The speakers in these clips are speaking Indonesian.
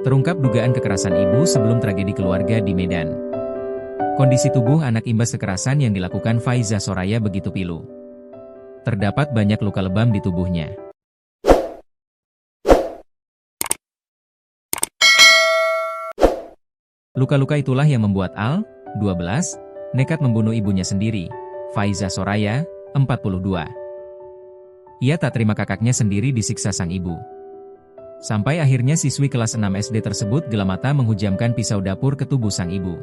Terungkap dugaan kekerasan ibu sebelum tragedi keluarga di Medan. Kondisi tubuh anak imbas kekerasan yang dilakukan Faiza Soraya begitu pilu. Terdapat banyak luka lebam di tubuhnya. Luka-luka itulah yang membuat Al, 12, nekat membunuh ibunya sendiri, Faiza Soraya, 42. Ia tak terima kakaknya sendiri disiksa sang ibu. Sampai akhirnya siswi kelas 6 SD tersebut gelap mata menghujamkan pisau dapur ke tubuh sang ibu.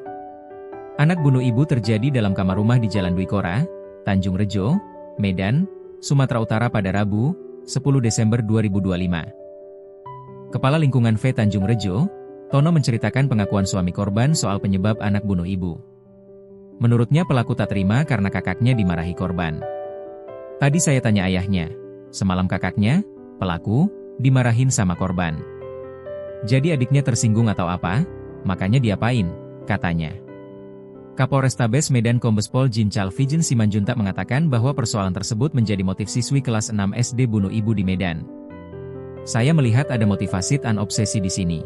Anak bunuh ibu terjadi dalam kamar rumah di Jalan Dwi Kora, Tanjung Rejo, Medan, Sumatera Utara pada Rabu, 10 Desember 2025. Kepala Lingkungan V Tanjung Rejo, Tono menceritakan pengakuan suami korban soal penyebab anak bunuh ibu. Menurutnya pelaku tak terima karena kakaknya dimarahi korban. Tadi saya tanya ayahnya, semalam kakaknya, pelaku, dimarahin sama korban. Jadi adiknya tersinggung atau apa? Makanya diapain? Katanya. Kapolrestabes Medan Kombes Pol Jincal Fijen Simanjuntak mengatakan bahwa persoalan tersebut menjadi motif siswi kelas 6 SD bunuh ibu di Medan. Saya melihat ada motivasi dan obsesi di sini.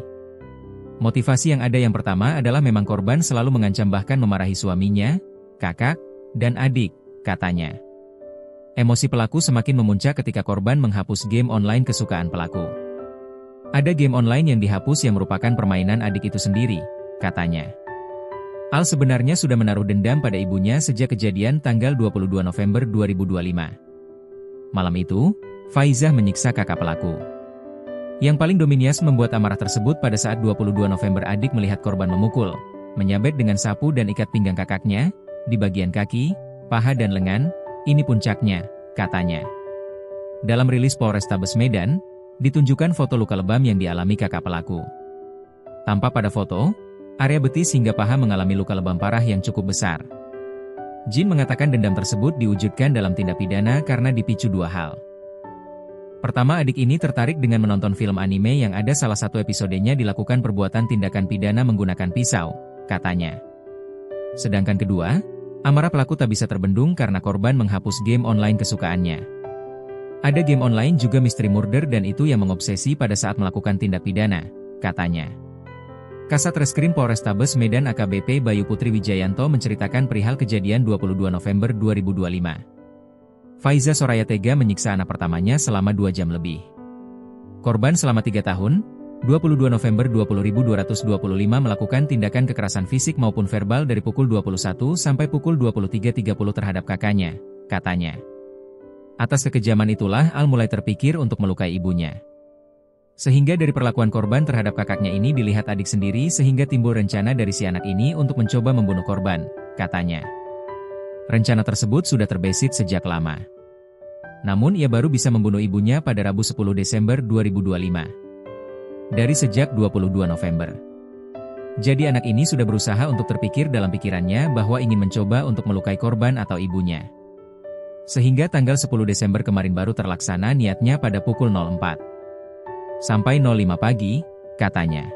Motivasi yang ada yang pertama adalah memang korban selalu mengancam bahkan memarahi suaminya, kakak, dan adik, katanya. Emosi pelaku semakin memuncak ketika korban menghapus game online kesukaan pelaku. Ada game online yang dihapus yang merupakan permainan adik itu sendiri, katanya. Al sebenarnya sudah menaruh dendam pada ibunya sejak kejadian tanggal 22 November 2025. Malam itu, Faizah menyiksa kakak pelaku. Yang paling dominias membuat amarah tersebut pada saat 22 November adik melihat korban memukul, menyabet dengan sapu dan ikat pinggang kakaknya, di bagian kaki, paha dan lengan. Ini puncaknya, katanya. Dalam rilis Polrestabes Medan, ditunjukkan foto luka lebam yang dialami kakak pelaku. Tampak pada foto, area betis hingga paha mengalami luka lebam parah yang cukup besar. Jin mengatakan dendam tersebut diwujudkan dalam tindak pidana karena dipicu dua hal. Pertama, adik ini tertarik dengan menonton film anime yang ada salah satu episodenya dilakukan perbuatan tindakan pidana menggunakan pisau, katanya. Sedangkan kedua, amarah pelaku tak bisa terbendung karena korban menghapus game online kesukaannya. Ada game online juga Mystery Murder dan itu yang mengobsesi pada saat melakukan tindak pidana, katanya. Kasat Reskrim Polrestabes Medan AKBP Bayu Putri Wijayanto menceritakan perihal kejadian 22 November 2025. Faiza Soraya tega menyiksa anak pertamanya selama 2 jam lebih. Korban selama 3 tahun, 22 November 20.225 melakukan tindakan kekerasan fisik maupun verbal dari pukul 21 sampai pukul 23.30 terhadap kakaknya, katanya. Atas kekejaman itulah Al mulai terpikir untuk melukai ibunya. Sehingga dari perlakuan korban terhadap kakaknya ini dilihat adik sendiri sehingga timbul rencana dari si anak ini untuk mencoba membunuh korban, katanya. Rencana tersebut sudah terbesit sejak lama. Namun ia baru bisa membunuh ibunya pada Rabu 10 Desember 2025. Dari sejak 22 November. Jadi anak ini sudah berusaha untuk terpikir dalam pikirannya bahwa ingin mencoba untuk melukai korban atau ibunya. Sehingga tanggal 10 Desember kemarin baru terlaksana niatnya pada pukul 04. Sampai 05 pagi, katanya.